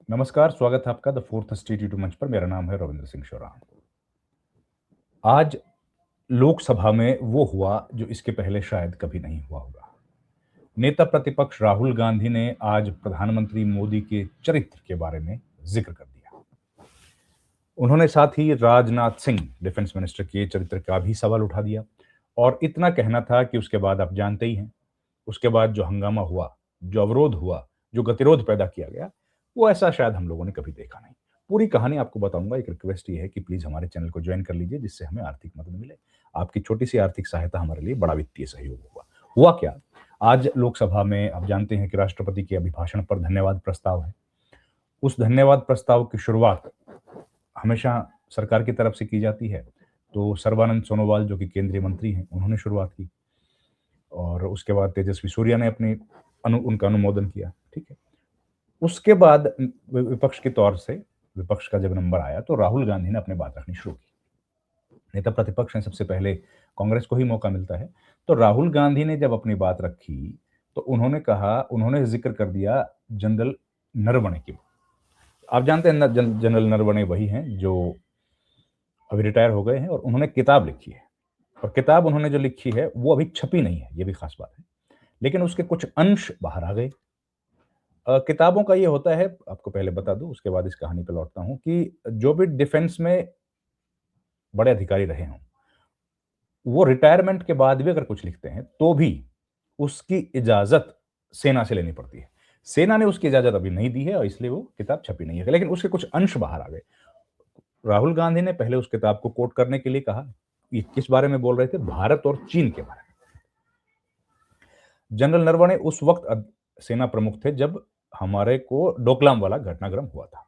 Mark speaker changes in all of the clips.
Speaker 1: नमस्कार, स्वागत है आपका द फोर्थ स्टेट मंच पर। मेरा नाम है रविंद्र सिंह शोराम। आज लोकसभा में वो हुआ जो इसके पहले शायद कभी नहीं हुआ होगा। नेता प्रतिपक्ष राहुल गांधी ने आज प्रधानमंत्री मोदी के चरित्र के बारे में जिक्र कर दिया। उन्होंने साथ ही राजनाथ सिंह डिफेंस मिनिस्टर के चरित्र का भी सवाल उठा दिया और इतना कहना था कि उसके बाद आप जानते ही हैं, उसके बाद जो हंगामा हुआ, जो अवरोध हुआ, जो गतिरोध पैदा किया गया, वो ऐसा शायद हम लोगों ने कभी देखा नहीं। पूरी कहानी आपको बताऊंगा। एक रिक्वेस्ट ये है कि प्लीज हमारे चैनल को ज्वाइन कर लीजिए, जिससे हमें आर्थिक मदद मिले। आपकी छोटी सी आर्थिक सहायता हमारे लिए बड़ा वित्तीय सहयोग होगा। हुआ क्या, आज लोकसभा में आप जानते हैं कि राष्ट्रपति के अभिभाषण पर धन्यवाद प्रस्ताव है। उस धन्यवाद प्रस्ताव की शुरुआत हमेशा सरकार की तरफ से की जाती है। तो सर्बानंद सोनोवाल जो कि केंद्रीय मंत्री हैं, उन्होंने शुरुआत की और उसके बाद तेजस्वी सूर्या ने उनका अनुमोदन किया। ठीक है। उसके बाद विपक्ष के तौर से विपक्ष का जब नंबर आया तो राहुल गांधी ने अपनी बात रखनी शुरू की। नेता प्रतिपक्ष हैं, सबसे पहले कांग्रेस को ही मौका मिलता है। तो राहुल गांधी ने जब अपनी बात रखी तो उन्होंने जिक्र कर दिया जनरल नरवणे की। आप जानते हैं जनरल नरवणे वही हैं जो अभी रिटायर हो गए हैं और उन्होंने किताब लिखी है। और किताब उन्होंने जो लिखी है वो अभी छपी नहीं है, ये भी खास बात है। लेकिन उसके कुछ अंश बाहर आ गए। किताबों का ये होता है, आपको पहले बता दूं, उसके बाद इस कहानी पे लौटता हूं, कि जो भी डिफेंस में बड़े अधिकारी रहे हों, वो रिटायरमेंट के बाद भी अगर कुछ लिखते हैं तो भी उसकी इजाजत सेना से लेनी पड़ती है। सेना ने उसकी इजाजत अभी नहीं दी है और इसलिए वो किताब छपी नहीं है, लेकिन उसके कुछ अंश बाहर आ गए। राहुल गांधी ने पहले उस किताब को कोट करने के लिए कहा। ये किस बारे में बोल रहे थे? भारत और चीन के बारे में। जनरल नरवणे उस वक्त सेना प्रमुख थे जब हमारे को डोकलाम वाला घटनाक्रम हुआ था।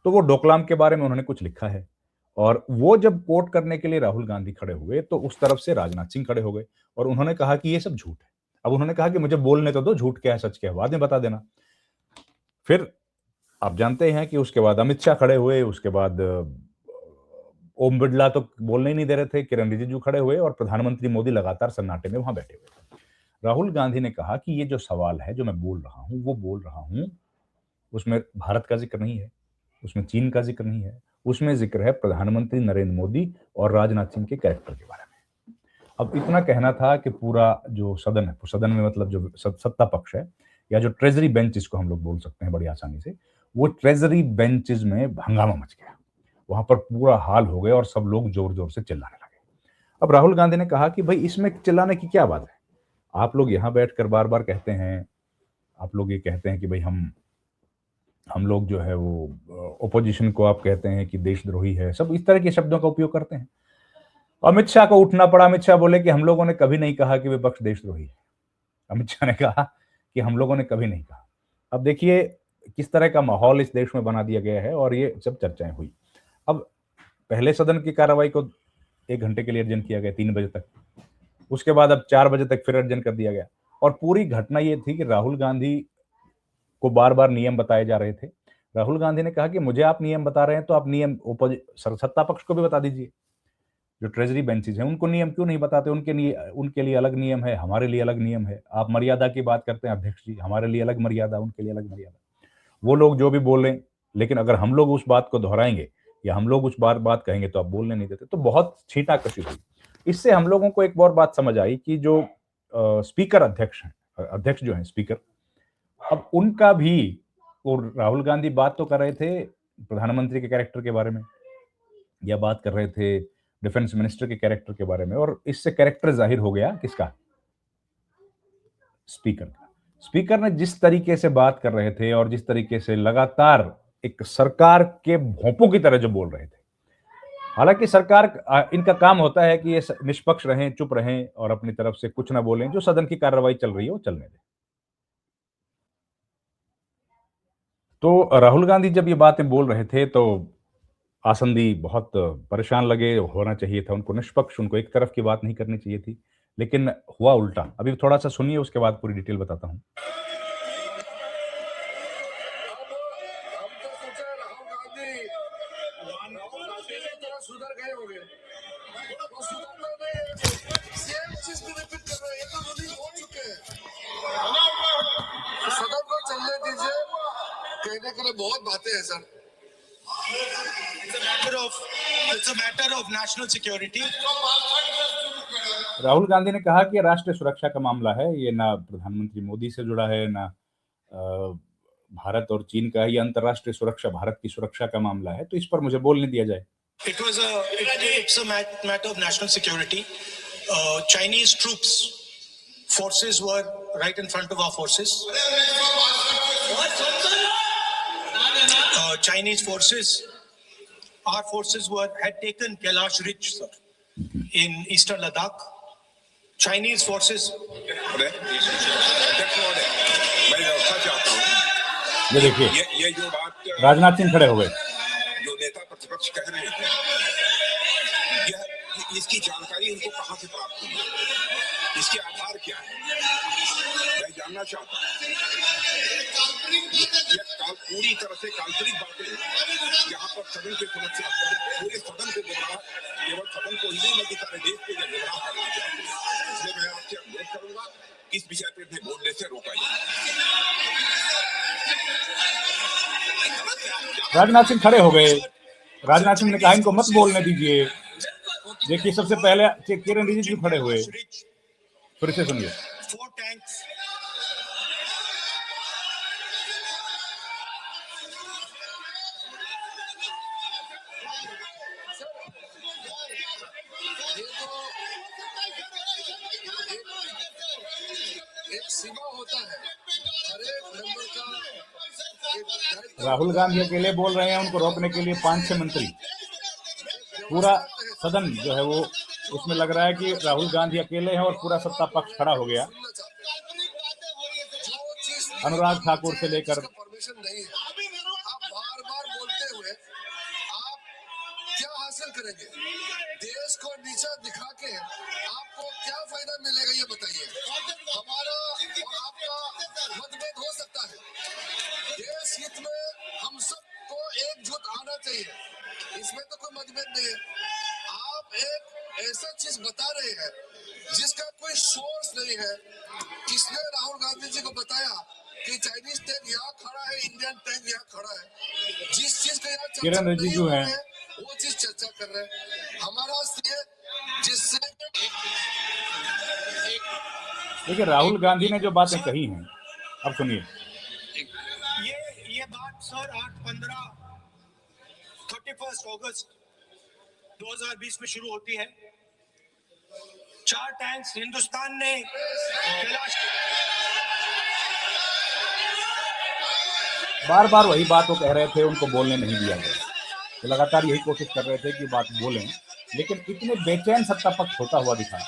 Speaker 1: तो वो डोकलाम के बारे में उन्होंने कुछ लिखा है। और वो जब कोट करने के लिए राहुल गांधी खड़े हुए तो उस तरफ से राजनाथ सिंह खड़े हो गए और उन्होंने कहा कि ये सब झूठ है। अब उन्होंने कहा कि मुझे बोलने तो दो, झूठ क्या है सच क्या है बाद में बता देना। फिर आप जानते हैं कि उसके बाद अमित शाह खड़े हुए, उसके बाद ओम बिरला तो बोलने ही नहीं दे रहे थे, किरण रिजिजू खड़े हुए और प्रधानमंत्री मोदी लगातार सन्नाटे में वहां बैठे हुए थे। राहुल गांधी ने कहा कि ये जो सवाल है जो मैं बोल रहा हूं वो बोल रहा हूं, उसमें भारत का जिक्र नहीं है, उसमें चीन का जिक्र नहीं है, उसमें जिक्र है प्रधानमंत्री नरेंद्र मोदी और राजनाथ सिंह के कैरेक्टर के बारे में। अब इतना कहना था कि पूरा जो सदन है, सदन में मतलब जो सत्ता पक्ष है या जो ट्रेजरी बेंच जिसको हम लोग बोल सकते हैं बड़ी आसानी से, वो ट्रेजरी बेंचेस में हंगामा मच गया। वहां पर पूरा हाल हो गया और सब लोग जोर जोर से चिल्लाने लगे। अब राहुल गांधी ने कहा कि भाई इसमें चिल्लाने की क्या बात है? आप लोग यहां बैठकर बार बार कहते हैं, आप लोग ये कहते हैं कि भाई हम लोग जो है वो ओपोजिशन को आप कहते हैं कि देशद्रोही है, सब इस तरह के शब्दों का उपयोग करते हैं। अमित शाह को उठना पड़ा। अमित शाह बोले कि हम लोगों ने कभी नहीं कहा कि विपक्ष देशद्रोही है। अमित शाह ने कहा कि हम लोगों ने कभी नहीं कहा। अब देखिए किस तरह का माहौल इस देश में बना दिया गया है और ये सब चर्चाएं हुई। अब पहले सदन की कार्रवाई को 1 घंटे के लिए अर्जन किया गया, 3 बजे तक। उसके बाद अब 4 बजे तक फिर अर्जन कर दिया गया। और पूरी घटना ये थी कि राहुल गांधी को बार बार नियम बताए जा रहे थे। राहुल गांधी ने कहा कि मुझे आप नियम बता रहे हैं तो आप नियम सत्ता पक्ष को भी बता दीजिए। जो ट्रेजरी बेंचेस हैं उनको नियम क्यों नहीं बताते? उनके लिए अलग नियम है, हमारे लिए अलग नियम है। आप मर्यादा की बात करते हैं अध्यक्ष जी, हमारे लिए अलग मर्यादा, उनके लिए अलग मर्यादा। वो लोग जो भी बोलें, लेकिन अगर हम लोग उस बात को दोहराएंगे या हम लोग उस बार बात कहेंगे तो आप बोलने नहीं देते। तो बहुत छींटाकशी हुई। इससे हम लोगों को एक और बात समझ आई कि जो स्पीकर अध्यक्ष हैं, अध्यक्ष जो हैं स्पीकर, अब उनका भी, और राहुल गांधी बात तो कर रहे थे प्रधानमंत्री के कैरेक्टर के बारे में या बात कर रहे थे डिफेंस मिनिस्टर के कैरेक्टर के बारे में, और इससे कैरेक्टर जाहिर हो गया किसका? स्पीकर का। स्पीकर ने जिस तरीके से बात कर रहे थे और जिस तरीके से लगातार एक सरकार के भोंपों की तरह जो बोल रहे थे, हालांकि सरकार इनका काम होता है कि ये निष्पक्ष रहें, चुप रहें और अपनी तरफ से कुछ ना बोलें, जो सदन की कार्रवाई चल रही है वो चलने दें। तो राहुल गांधी जब ये बातें बोल रहे थे तो आसंदी बहुत परेशान लगे। होना चाहिए था उनको निष्पक्ष, उनको एक तरफ की बात नहीं करनी चाहिए थी, लेकिन हुआ उल्टा। अभी थोड़ा सा सुनिए, उसके बाद पूरी डिटेल बताता हूं। हम तो सोचे राहुल गांधी की तरह सुधर गए होंगे, वो सुधरना नहीं है, सेम चीज रिपीट कर रहे हैं। ये तो रिलीज हो चुके हैं। सदन को चलने दीजिए।
Speaker 2: कहने के लिए बहुत बातें हैं sir. It's a matter of national security.
Speaker 1: Rahul Gandhi ने कहा कि राष्ट्रीय सुरक्षा का मामला है, ये ना प्रधानमंत्री मोदी से जुड़ा है, ना भारत और चीन का है, ये अंतर्राष्ट्रीय सुरक्षा, भारत की सुरक्षा का मामला है, तो इस पर मुझे बोलने दिया जाए।
Speaker 2: It's a matter of national security. Chinese forces were right in front of our forces. Chinese forces, our forces had taken Kailash Ridge, sir, in eastern Ladakh. Chinese forces.
Speaker 1: मैं व्यवस्था चाहता हूँ। ये देखिए, ये जो बात राजनाथ सिंह खड़े हो गए।
Speaker 2: जो नेता प्रतिपक्ष कह रहे हैं, इसकी जानकारी उनको कहां से प्राप्त हुई, इसके आधार क्या है, मैं जानना चाहता हूँ। पूरी तरह से काल्पनिक बातें यहाँ पर सदन की समस्या, पूरे सदन को गुमराह, केवल सदन को ही नहीं बल्कि सारे देश को यह गुमराह करना चाहते हैं। इसलिए मैं आपसे अनुरोध करूंगा कि इस विषय पर बोलने से रोका जाए।
Speaker 1: राजनाथ सिंह खड़े हो गए। राजनाथ सिंह ने कहा इनको मत बोलने दीजिए। देखिए, सबसे पहले किरण रिजिजू खड़े हुए, फिर से सुनिए।
Speaker 2: एक सीमा होता है हर एक मेंबर का।
Speaker 1: राहुल गांधी अकेले बोल रहे हैं, उनको रोकने के लिए 5-6 मंत्री, पूरा सदन जो है वो उसमें लग रहा है कि राहुल गांधी अकेले हैं और पूरा सत्ता पक्ष खड़ा हो गया। अनुराग ठाकुर से लेकर
Speaker 2: परमिशन नहीं है। आप बार-बार बोलते हुए आप क्या हासिल करेंगे? देश को नीचा दिखा के आपको क्या फायदा मिलेगा, ये बताइए। हमारा और आपका मतभेद हो सकता है, देश हित में हम सबको एकजुट आना चाहिए, इसमें तो कोई मतभेद नहीं है। आप एक ऐसा चीज बता रहे हैं जिसका कोई सोर्स नहीं है। किसने राहुल गांधी जी को बताया कि चाइनीज टैंक यहाँ खड़ा है, इंडियन टैंक यहाँ खड़ा है? जिस चीज का यहाँ
Speaker 1: किरण रिजिजू है,
Speaker 2: वो चीज चर्चा कर रहे हैं। हमारा जिससे
Speaker 1: देखिए राहुल गांधी ने जो बातें कही हैं, अब सुनिए।
Speaker 2: ये बात सर 31 अगस्त 2020 में शुरू होती है। 4 टैंक्स हिंदुस्तान ने कैलाश,
Speaker 1: बार बार वही बात वो कह रहे थे, उनको बोलने नहीं दिया गया, तो लगातार यही कोशिश कर रहे थे कि बात बोलें, लेकिन इतने बेचैन सत्ता पक्ष होता हुआ दिखा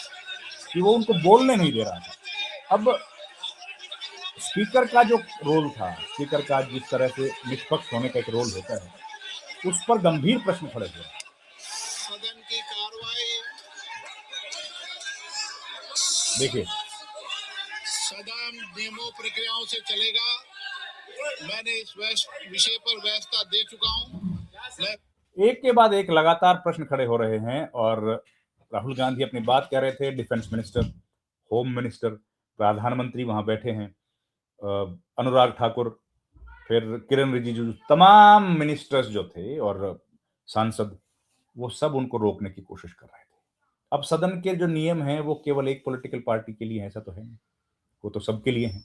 Speaker 1: कि वो उनको बोलने नहीं दे रहा था। अब स्पीकर का जो रोल था, स्पीकर का जिस तरह से निष्पक्ष होने का एक रोल होता है, उस पर गंभीर प्रश्न खड़े हुए।
Speaker 2: सदन की कार्रवाई,
Speaker 1: देखिए,
Speaker 2: सदन नियमों प्रक्रियाओं से चलेगा। मैंने इस विषय पर व्यवस्था दे चुका हूं।
Speaker 1: एक के बाद एक लगातार प्रश्न खड़े हो रहे हैं और राहुल गांधी अपनी बात कह रहे थे। डिफेंस मिनिस्टर, होम मिनिस्टर, प्रधानमंत्री वहां बैठे हैं, अनुराग ठाकुर, फिर किरण रिजिजू, तमाम मिनिस्टर्स जो थे और सांसद, वो सब उनको रोकने की कोशिश कर रहे थे। अब सदन के जो नियम हैं वो केवल एक पॉलिटिकल पार्टी के लिए, ऐसा तो है नहीं, वो तो सबके लिए हैं।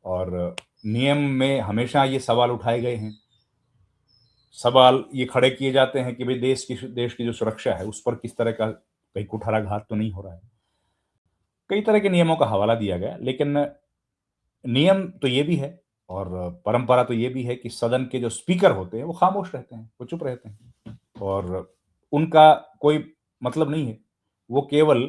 Speaker 1: और नियम में हमेशा ये सवाल उठाए गए हैं, सवाल ये खड़े किए जाते हैं कि भाई देश की जो सुरक्षा है उस पर किस तरह का कहीं कुठाराघात तो नहीं हो रहा है। कई तरह के नियमों का हवाला दिया गया, लेकिन नियम तो ये भी है और परंपरा तो ये भी है कि सदन के जो स्पीकर होते हैं वो खामोश रहते हैं, वो चुप रहते हैं और उनका कोई मतलब नहीं है, वो केवल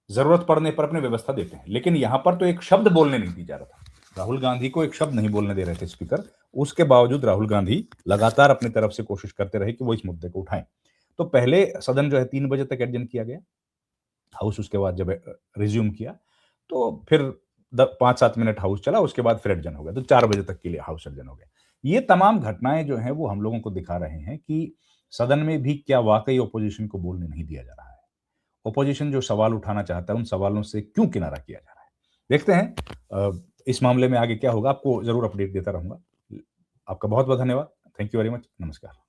Speaker 1: जरूरत पड़ने पर अपनी व्यवस्था देते हैं। लेकिन यहां पर तो एक शब्द बोलने नहीं दी जा रहा था, राहुल गांधी को एक शब्द नहीं बोलने दे रहे थे स्पीकर। उसके बावजूद राहुल गांधी लगातार अपनी तरफ से कोशिश करते रहे कि वो इस मुद्दे को उठाएं। तो पहले सदन जो है 3 बजे तक एडजर्न किया गया, हाउस उसके बाद जब रिज्यूम किया तो फिर 5-7 मिनट हाउस चला, उसके बाद फिर एडजर्न हो गया, तो 4 बजे तक के लिए हाउस एडजर्न हो गया। ये तमाम घटनाएं जो हैं वो हम लोगों को दिखा रहे हैं कि सदन में भी क्या वाकई ओपोजिशन को बोलने नहीं दिया जा रहा है। ओपोजिशन जो सवाल उठाना चाहता है उन सवालों से क्यों किनारा किया जा रहा है। देखते हैं इस मामले में आगे क्या होगा, आपको जरूर अपडेट देता रहूंगा। आपका बहुत-बहुत धन्यवाद। Thank you very much. नमस्कार।